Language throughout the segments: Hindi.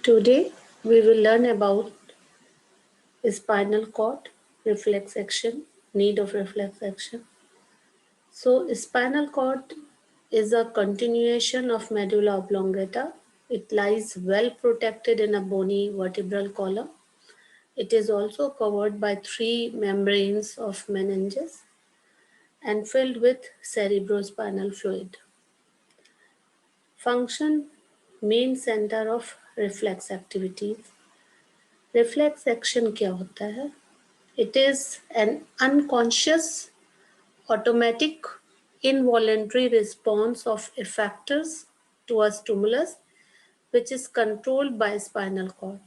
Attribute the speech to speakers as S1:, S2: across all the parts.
S1: Today we will learn about spinal cord, reflex action, need of reflex action. So spinal cord is a continuation of medulla oblongata. It lies well protected in a bony vertebral column. It is also covered by three membranes of meninges and filled with cerebrospinal fluid. Function: main center of reflex activities. Reflex action क्या होता है? It is an unconscious, automatic, involuntary response of effectors to a stimulus which is controlled by spinal cord.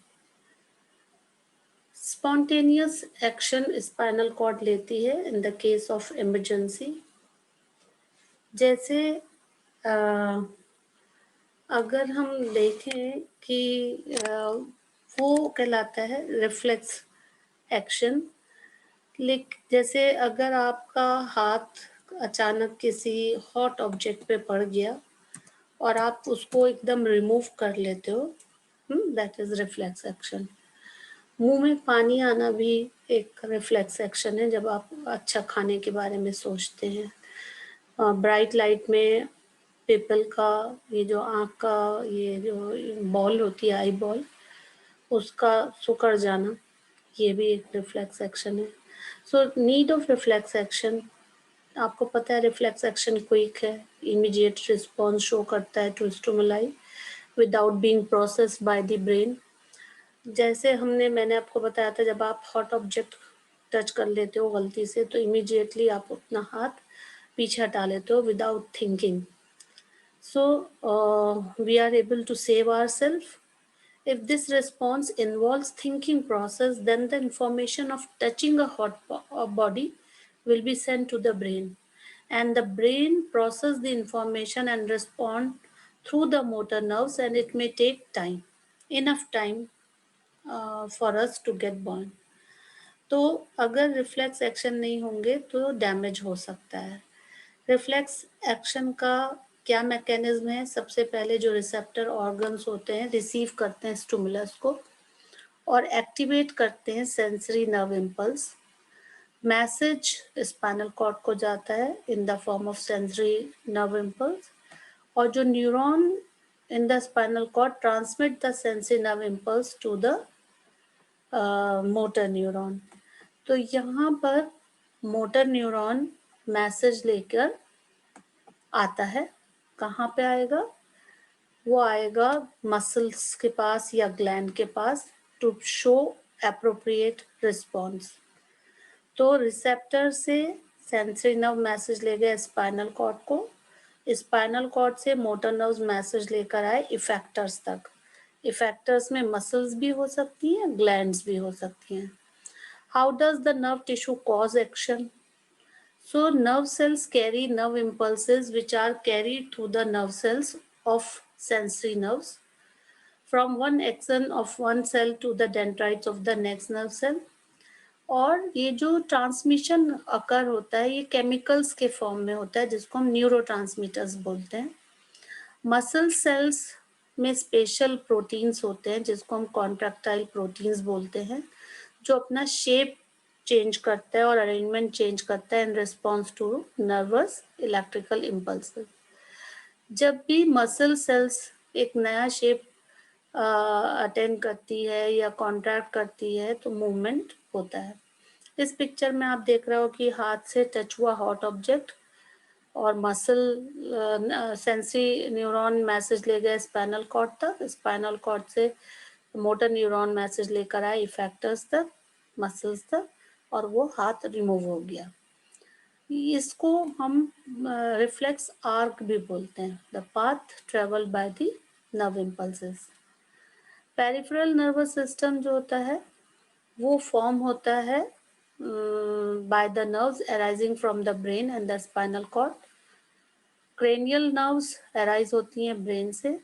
S1: Spontaneous action spinal cord लेती है in the case of emergency. जैसे अगर हम देखें कि वो कहलाता है रिफ्लेक्स एक्शन. जैसे अगर आपका हाथ अचानक किसी हॉट ऑब्जेक्ट पे पड़ गया और आप उसको एकदम रिमूव कर लेते हो, दैट इज रिफ्लेक्स एक्शन. मुंह में पानी आना भी एक रिफ्लेक्स एक्शन है जब आप अच्छा खाने के बारे में सोचते हैं. ब्राइट लाइट में पीपल का ये जो आँख का ये जो बॉल होती है, आई बॉल, उसका सिकुड़ जाना, ये भी एक रिफ्लेक्स एक्शन है. So need of reflex action, आपको पता है रिफ्लेक्स एक्शन क्विक है, इमीडिएट रिस्पॉन्स शो करता है to stimuli without being processed by the brain. जैसे मैंने आपको बताया था, जब आप हॉट ऑब्जेक्ट टच कर लेते हो गलती से तो इमीडिएटली आप अपना हाथ पीछे हटा लेते हो without thinking. So we are able to save ourself. If this response involves thinking process, then the information of touching a hot body will be sent to the brain, and the brain process the information and respond through the motor nerves, and it may take time, enough time for us to get born. तो अगर रिफ्लेक्स एक्शन नहीं होंगे तो डैमेज हो सकता है. रिफ्लेक्स एक्शन का क्या मैकेनिज्म है? सबसे पहले जो रिसेप्टर ऑर्गन्स होते हैं रिसीव करते हैं स्टिमुलस को और एक्टिवेट करते हैं sensory nerve impulse. Message spinal cord को जाता है in the form of sensory nerve impulse, और जो neuron in the spinal cord transmit the sensory nerve impulse to the motor neuron. तो यहाँ पर मोटर न्यूरॉन मैसेज लेकर आता है. कहाँ पे आएगा? वो आएगा मसल्स के पास या ग्लैंड के पास टू शो एप्रोप्रिएट रिस्पॉन्स. तो रिसेप्टर से सेंसरी नर्व मैसेज ले गए स्पाइनल कॉर्ड को, स्पाइनल कॉर्ड से मोटर नर्व्स मैसेज लेकर आए इफेक्टर्स तक. इफेक्टर्स में मसल्स भी हो सकती हैं, ग्लैंड्स भी हो सकती हैं. How does the nerve tissue cause action? So nerve cells carry nerve impulses which are carried through the nerve cells of sensory nerves from one axon of one cell to the dendrites of the next nerve cell. और ये जो ट्रांसमिशन अकर होता है ये केमिकल्स के फॉर्म में होता है जिसको हम न्यूरोट्रांसमीटर्स बोलते हैं. मसल सेल्स में स्पेशल प्रोटीन्स होते हैं जिसको हम कॉन्ट्रैक्टाइल प्रोटीन्स बोलते हैं, जो अपना शेप चेंज करता है और अरेंजमेंट चेंज करता है in response to nervous electrical impulses. जब भी मसल सेल्स एक नया शेप अटेंड करती है या कॉन्ट्रैक्ट करती है तो मूवमेंट होता है. इस पिक्चर में आप देख रहे हो कि हाथ से टच हुआ हॉट ऑब्जेक्ट और मसल सेंसरी न्यूरॉन मैसेज ले गए स्पाइनल कॉर्ड तक, स्पाइनल कॉर्ड से मोटर न्यूरॉन मैसेज लेकर आए इफेक्टर्स तक, मसल्स तक, और वो हाथ रिमूव हो गया. इसको हम रिफ्लेक्स आर्क भी बोलते हैं, the path travel by the nerve impulses. Peripheral nervous system जो होता है वो फॉर्म होता है by the nerves arising from the brain and the spinal cord. Cranial nerves arise होती हैं ब्रेन से,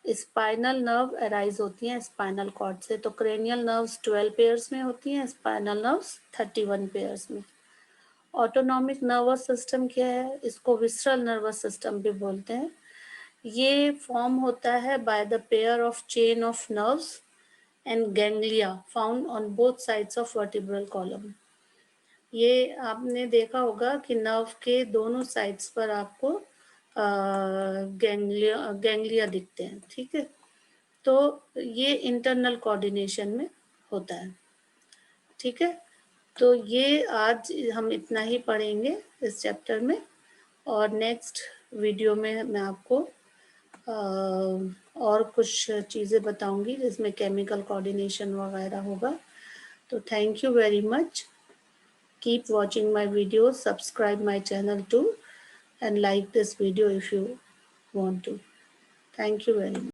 S1: स्पाइनल नर्व अराइज होती हैं स्पाइनल कॉर्ड से. तो क्रेनियल नर्व्स 12 पेयर्स में होती हैं, स्पाइनल नर्व्स 31 पेयर्स में. ऑटोनॉमिक नर्वस सिस्टम क्या है? इसको विसरल नर्वस सिस्टम भी बोलते हैं. ये फॉर्म होता है by the pair of chain of nerves and ganglia found on both sides of vertebral column. ये आपने देखा होगा कि नर्व के दोनों साइड्स पर आपको गैंग्लिया दिखते हैं, ठीक है। तो ये इंटरनल कोऑर्डिनेशन में होता है, ठीक है। तो ये आज हम इतना ही पढ़ेंगे इस चैप्टर में, और नेक्स्ट वीडियो में मैं आपको और कुछ चीज़ें बताऊंगी जिसमें केमिकल कोऑर्डिनेशन वगैरह होगा। तो thank you very much. Keep watching my videos, subscribe my channel too, and like this video if you want to. Thank you very much.